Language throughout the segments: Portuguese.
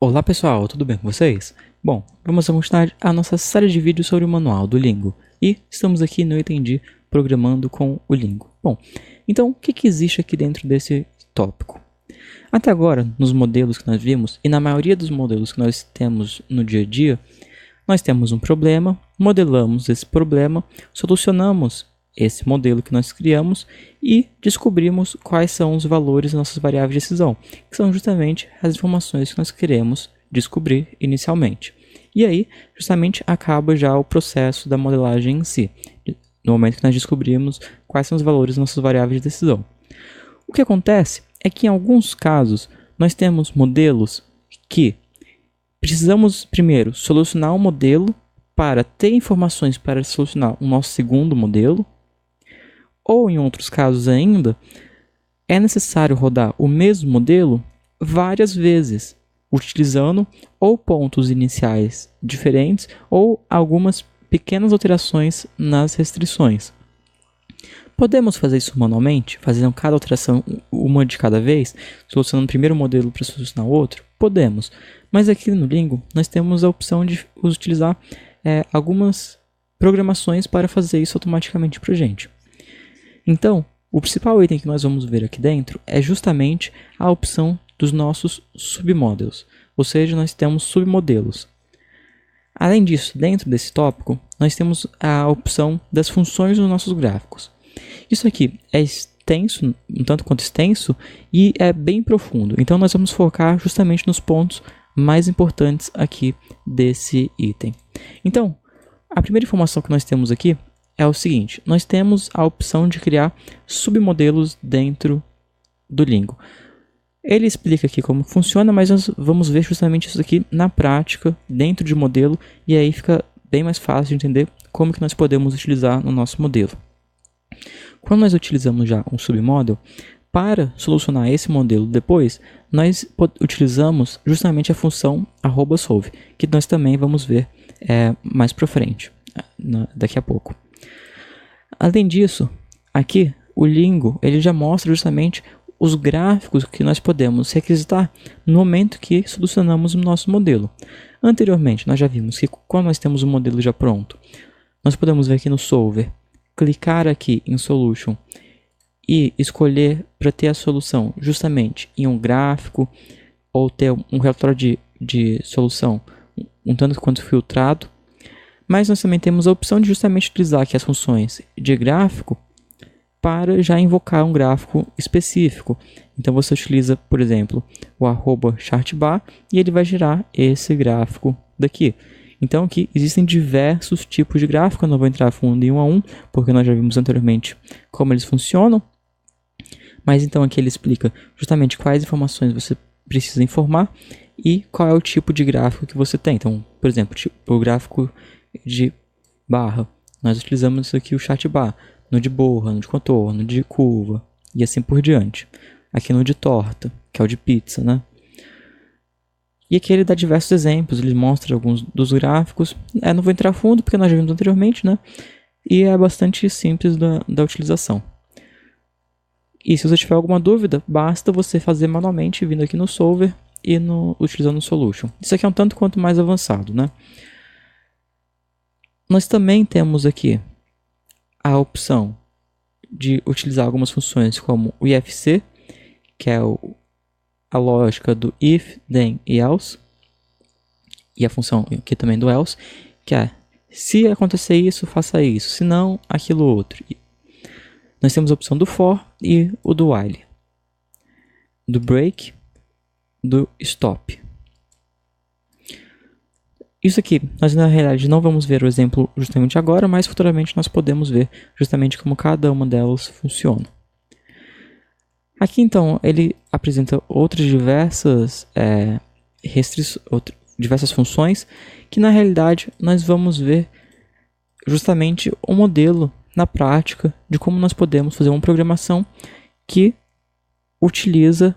Olá pessoal, tudo bem com vocês? Bom, vamos continuar a nossa série de vídeos sobre o manual do Lingo. E estamos aqui no item de programando com o Lingo. Bom, então o que existe aqui dentro desse tópico? Até agora, nos modelos que nós vimos, e na maioria dos modelos que nós temos no dia a dia, nós temos um problema, modelamos esse problema, solucionamos esse modelo que nós criamos e descobrimos quais são os valores das nossas variáveis de decisão, que são justamente as informações que nós queremos descobrir inicialmente. E aí, justamente, acaba já o processo da modelagem em si, no momento que nós descobrimos quais são os valores das nossas variáveis de decisão. O que acontece é que, em alguns casos, nós temos modelos que precisamos, primeiro, solucionar um modelo para ter informações para solucionar o nosso segundo modelo, ou em outros casos ainda, é necessário rodar o mesmo modelo várias vezes, utilizando ou pontos iniciais diferentes ou algumas pequenas alterações nas restrições. Podemos fazer isso manualmente, fazendo cada alteração uma de cada vez, solucionando o primeiro modelo para solucionar o outro? Podemos, mas aqui no Lingo nós temos a opção de utilizar algumas programações para fazer isso automaticamente para a gente. Então, o principal item que nós vamos ver aqui dentro é justamente a opção dos nossos submodels, ou seja, nós temos submodelos. Além disso, dentro desse tópico, nós temos a opção das funções dos nossos gráficos. Isso aqui é extenso, um tanto quanto extenso, e é bem profundo. Então, nós vamos focar justamente nos pontos mais importantes aqui desse item. Então, a primeira informação que nós temos aqui é o seguinte: nós temos a opção de criar submodelos dentro do Lingo. Ele explica aqui como funciona, mas nós vamos ver justamente isso aqui na prática, dentro de modelo, e aí fica bem mais fácil de entender como que nós podemos utilizar no nosso modelo. Quando nós utilizamos já um submodel, para solucionar esse modelo depois, nós utilizamos justamente a função @solve, que nós também vamos ver mais para frente, daqui a pouco. Além disso, aqui o Lingo ele já mostra justamente os gráficos que nós podemos requisitar no momento que solucionamos o nosso modelo. Anteriormente, nós já vimos que quando nós temos o modelo já pronto, nós podemos vir aqui no Solver, clicar aqui em Solution e escolher para ter a solução justamente em um gráfico ou ter um relatório de solução um tanto quanto filtrado. Mas nós também temos a opção de justamente utilizar aqui as funções de gráfico para já invocar um gráfico específico. Então você utiliza, por exemplo, o @chartbar e ele vai gerar esse gráfico daqui. Então aqui existem diversos tipos de gráfico, eu não vou entrar a fundo em um a um, porque nós já vimos anteriormente como eles funcionam. Mas então aqui ele explica justamente quais informações você precisa informar e qual é o tipo de gráfico que você tem. Então, por exemplo, o gráfico de barra, nós utilizamos aqui o chartbar, no de borra, no de contorno, no de curva e assim por diante. Aqui no de torta, que é o de pizza, né? E aqui ele dá diversos exemplos, ele mostra alguns dos gráficos. Não vou entrar a fundo porque nós já vimos anteriormente, né? E é bastante simples da utilização. E se você tiver alguma dúvida, basta você fazer manualmente vindo aqui no Solver e utilizando o Solution. Isso aqui é um tanto quanto mais avançado, né? Nós também temos aqui a opção de utilizar algumas funções como o IFC, que é a lógica do if, then e else, e a função aqui também do else, que é se acontecer isso, faça isso, se não, aquilo outro. Nós temos a opção do for e o do while, do break, do stop. Isso aqui, nós na realidade não vamos ver o exemplo justamente agora, mas futuramente nós podemos ver justamente como cada uma delas funciona. Aqui então ele apresenta outras diversas diversas funções que na realidade nós vamos ver justamente o modelo na prática de como nós podemos fazer uma programação que utiliza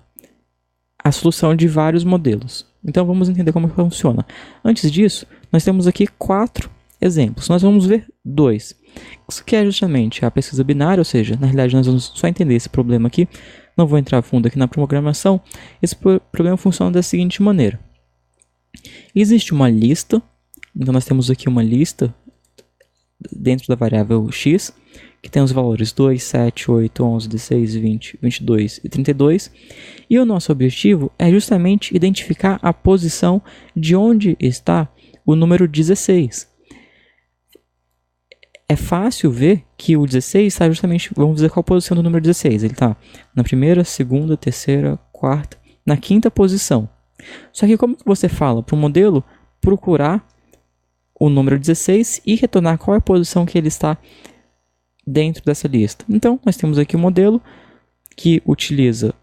a solução de vários modelos. Então vamos entender como funciona. Antes disso, nós temos aqui 4 exemplos. Nós vamos ver 2. Isso que é justamente a pesquisa binária, ou seja, na realidade nós vamos só entender esse problema aqui. Não vou entrar a fundo aqui na programação. Esse problema funciona da seguinte maneira. Existe uma lista, então nós temos aqui uma lista dentro da variável x, que tem os valores 2, 7, 8, 11, 16, 20, 22 e 32. E o nosso objetivo é justamente identificar a posição de onde está o número 16. É fácil ver que o 16 está justamente, vamos dizer qual a posição do número 16. Ele está na primeira, segunda, terceira, quarta, na quinta posição. Só que como que você fala para o modelo procurar o número 16 e retornar qual é a posição que ele está dentro dessa lista? Então, nós temos aqui um modelo que utiliza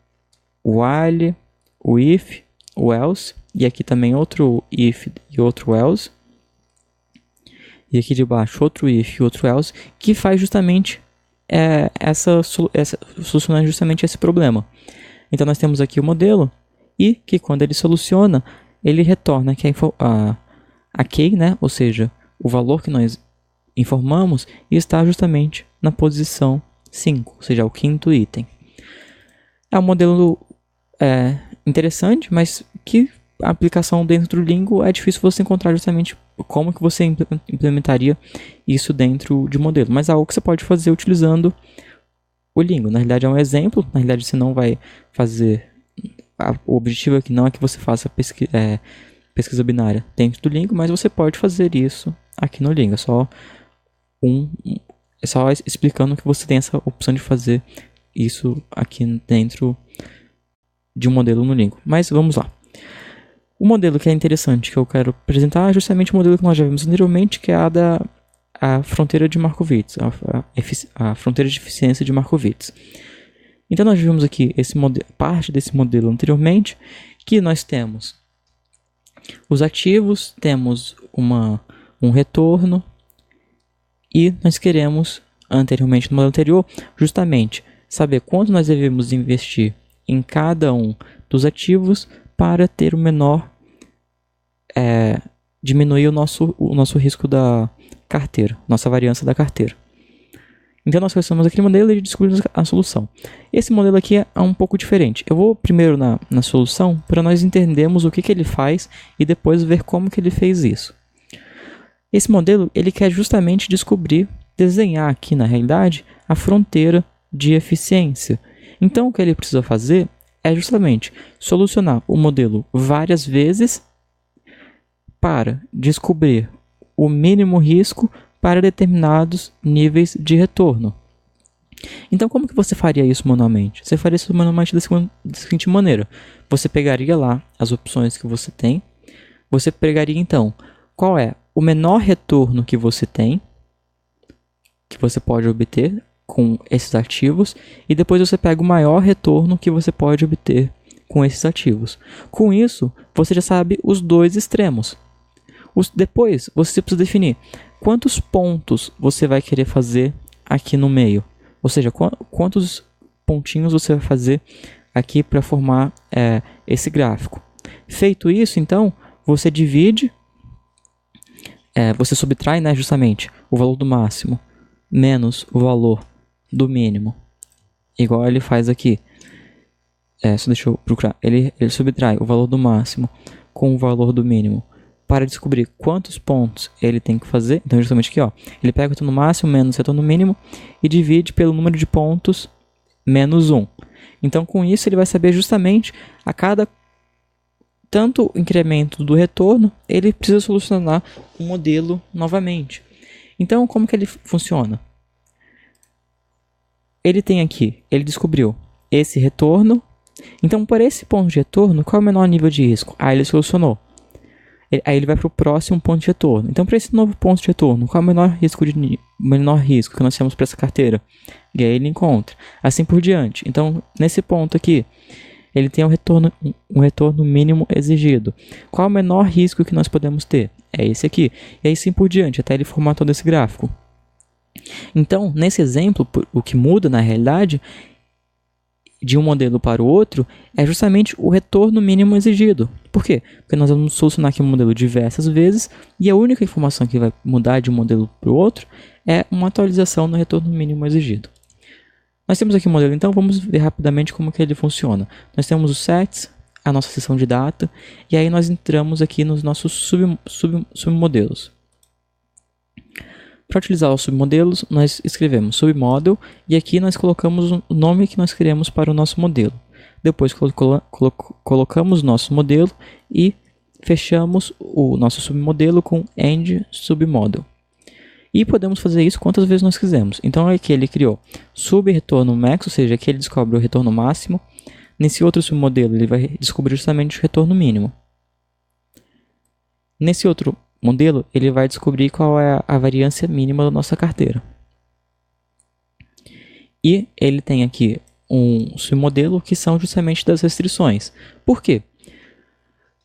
o while, o if, o else, e aqui também outro if e outro else, e aqui de baixo outro if e outro else, que faz justamente solucionar justamente esse problema. Então, nós temos aqui o modelo, e que quando ele soluciona, ele retorna que a key, né? Ou seja, o valor que nós informamos está justamente na posição 5, ou seja, o quinto item. É um modelo interessante, mas que a aplicação dentro do Lingo é difícil você encontrar justamente como que você implementaria isso dentro de um modelo. Mas é algo que você pode fazer utilizando o Lingo. Na realidade é um exemplo, na realidade você não vai fazer... O objetivo aqui não é que você faça pesquisa binária dentro do Lingo, mas você pode fazer isso aqui no Lingo. É só explicando que você tem essa opção de fazer isso aqui dentro de um modelo no Lingo. Mas vamos lá. O modelo que é interessante que eu quero apresentar é justamente o modelo que nós já vimos anteriormente, que é a fronteira de Markowitz, a fronteira de eficiência de Markowitz. Então nós vimos aqui parte desse modelo anteriormente, que nós temos os ativos, temos um retorno, e nós queremos, anteriormente no modelo anterior, justamente saber quanto nós devemos investir em cada um dos ativos para ter o menor, diminuir o nosso risco da carteira, nossa variância da carteira. Então nós começamos aquele modelo e descobrimos a solução. Esse modelo aqui é um pouco diferente. Eu vou primeiro na solução para nós entendermos o que ele faz e depois ver como que ele fez isso. Esse modelo ele quer justamente desenhar aqui na realidade a fronteira de eficiência. Então o que ele precisa fazer é justamente solucionar o modelo várias vezes para descobrir o mínimo risco para determinados níveis de retorno. Então, como que você faria isso manualmente? Você faria isso manualmente da seguinte maneira. Você pegaria lá as opções que você tem. Você pegaria, então, qual é o menor retorno que você tem, que você pode obter com esses ativos, e depois você pega o maior retorno que você pode obter com esses ativos. Com isso, você já sabe os dois extremos. Depois, você precisa definir quantos pontos você vai querer fazer aqui no meio. Ou seja, quantos pontinhos você vai fazer aqui para formar esse gráfico. Feito isso, então, você divide, você subtrai, né, justamente o valor do máximo menos o valor do mínimo. Igual ele faz aqui. Só deixa eu procurar. Ele subtrai o valor do máximo com o valor do mínimo para descobrir quantos pontos ele tem que fazer. Então, justamente aqui, ó, ele pega o retorno máximo menos o retorno mínimo e divide pelo número de pontos menos 1. Então, com isso, ele vai saber justamente a cada tanto incremento do retorno, ele precisa solucionar o modelo novamente. Então, como que ele funciona? Ele tem aqui, ele descobriu esse retorno. Então, por esse ponto de retorno, qual é o menor nível de risco? Ele solucionou. Aí ele vai para o próximo ponto de retorno. Então, para esse novo ponto de retorno, qual é o menor risco que nós temos para essa carteira? E aí ele encontra. Assim por diante. Então, nesse ponto aqui, ele tem um retorno mínimo exigido. Qual é o menor risco que nós podemos ter? É esse aqui. E aí assim por diante, até ele formar todo esse gráfico. Então, nesse exemplo, o que muda na realidade de um modelo para o outro é justamente o retorno mínimo exigido. Por quê? Porque nós vamos solucionar aqui um modelo diversas vezes e a única informação que vai mudar de um modelo para o outro é uma atualização no retorno mínimo exigido. Nós temos aqui o modelo, então vamos ver rapidamente como que ele funciona. Nós temos os sets, a nossa seção de data, e aí nós entramos aqui nos nossos submodelos. Para utilizar os submodelos, nós escrevemos submodel, e aqui nós colocamos o nome que nós queremos para o nosso modelo. Depois colocamos nosso modelo e fechamos o nosso submodelo com end submodel. E podemos fazer isso quantas vezes nós quisermos. Então aqui ele criou subretorno max, ou seja, aqui ele descobre o retorno máximo. Nesse outro submodelo ele vai descobrir justamente o retorno mínimo. Nesse outro modelo ele vai descobrir qual é a variância mínima da nossa carteira. E ele tem aqui um submodelo que são justamente das restrições. Por quê?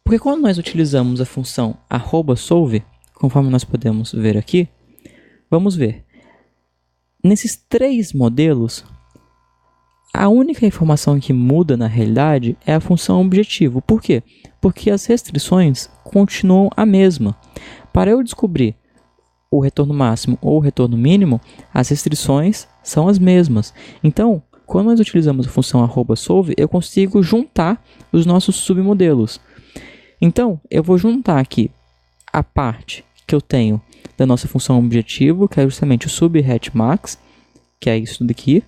Porque quando nós utilizamos a função @solve, conforme nós podemos ver aqui, vamos ver. Nesses 3 modelos, a única informação que muda na realidade é a função objetivo. Por quê? Porque as restrições continuam a mesma. Para eu descobrir o retorno máximo ou o retorno mínimo, as restrições são as mesmas. Então, quando nós utilizamos a função @solve, eu consigo juntar os nossos submodelos. Então, eu vou juntar aqui a parte que eu tenho da nossa função objetivo, que é justamente o subhatchmax, que é isso daqui.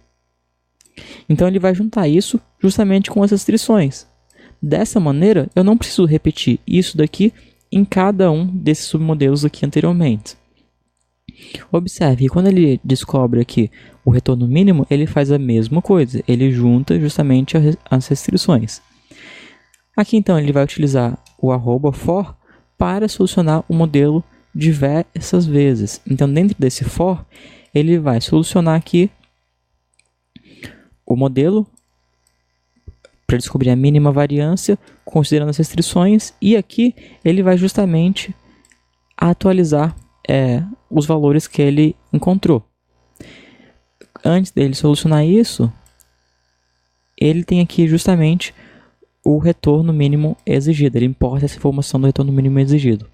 Então, ele vai juntar isso justamente com as restrições. Dessa maneira, eu não preciso repetir isso daqui em cada um desses submodelos aqui anteriormente. Observe que quando ele descobre aqui o retorno mínimo, ele faz a mesma coisa. Ele junta justamente as restrições. Aqui então ele vai utilizar o @for para solucionar o modelo diversas vezes. Então dentro desse for, ele vai solucionar aqui o modelo para descobrir a mínima variância, considerando as restrições, e aqui ele vai justamente atualizar os valores que ele encontrou. Antes dele solucionar isso, ele tem aqui justamente o retorno mínimo exigido. Ele importa essa informação do retorno mínimo exigido.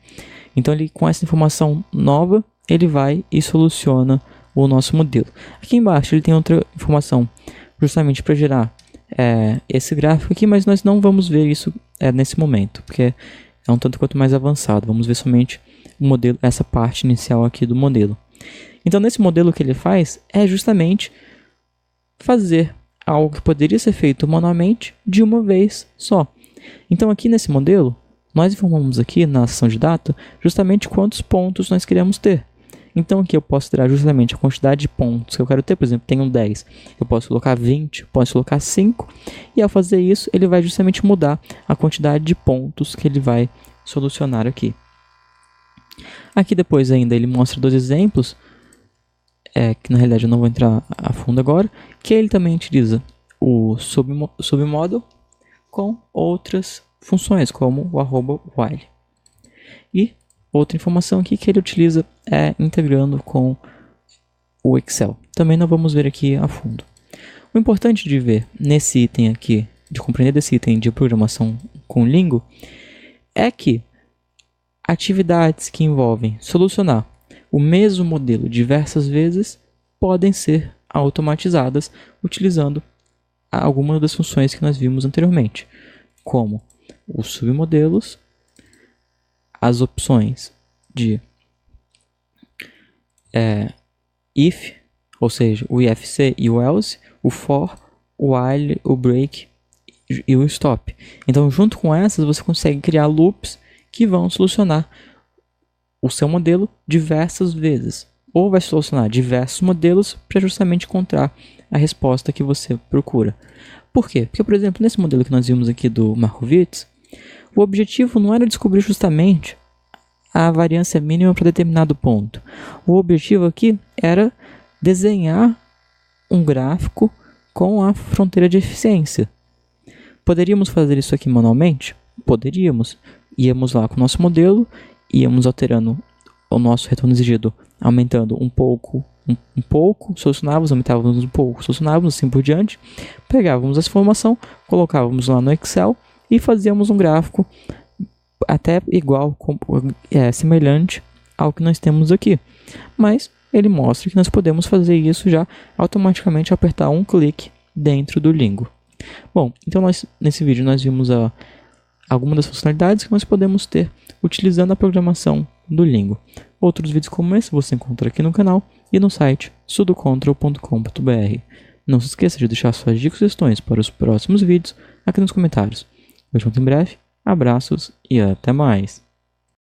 Então, com essa informação nova, ele vai e soluciona o nosso modelo. Aqui embaixo ele tem outra informação justamente para gerar esse gráfico aqui, mas nós não vamos ver isso nesse momento, porque é um tanto quanto mais avançado. Vamos ver somente o modelo, essa parte inicial aqui do modelo. Então, nesse modelo, o que ele faz é justamente fazer algo que poderia ser feito manualmente de uma vez só. Então, aqui nesse modelo, nós informamos aqui na seção de data justamente quantos pontos nós queremos ter. Então, aqui eu posso tirar justamente a quantidade de pontos que eu quero ter. Por exemplo, tenho 10. Eu posso colocar 20, posso colocar 5. E ao fazer isso, ele vai justamente mudar a quantidade de pontos que ele vai solucionar aqui. Aqui depois ainda ele mostra 2 exemplos, que na realidade eu não vou entrar a fundo agora, que ele também utiliza o submodel com outras funções, como o @while. E outra informação aqui que ele utiliza integrando com o Excel. Também não vamos ver aqui a fundo. O importante de ver nesse item aqui, de compreender desse item de programação com Lingo, é que atividades que envolvem solucionar o mesmo modelo diversas vezes podem ser automatizadas utilizando algumas das funções que nós vimos anteriormente, como os submodelos, as opções de if, ou seja, o ifc e o else, o for, o while, o break e o stop. Então, junto com essas, você consegue criar loops que vão solucionar o seu modelo diversas vezes. Ou vai solucionar diversos modelos para justamente encontrar a resposta que você procura. Por quê? Porque, por exemplo, nesse modelo que nós vimos aqui do Markowitz, o objetivo não era descobrir justamente a variância mínima para determinado ponto. O objetivo aqui era desenhar um gráfico com a fronteira de eficiência. Poderíamos fazer isso aqui manualmente? Poderíamos. Íamos lá com o nosso modelo, íamos alterando o nosso retorno exigido, aumentando um pouco, solucionávamos, aumentávamos um pouco, solucionávamos, assim por diante. Pegávamos essa informação, colocávamos lá no Excel e fazíamos um gráfico até igual, semelhante ao que nós temos aqui. Mas ele mostra que nós podemos fazer isso já automaticamente ao apertar um clique dentro do Lingo. Bom, então nesse vídeo nós vimos algumas das funcionalidades que nós podemos ter utilizando a programação do Lingo. Outros vídeos como esse você encontra aqui no canal e no site sudocontrol.com.br. Não se esqueça de deixar suas dicas e sugestões para os próximos vídeos aqui nos comentários. Eu te junto em breve, abraços e até mais!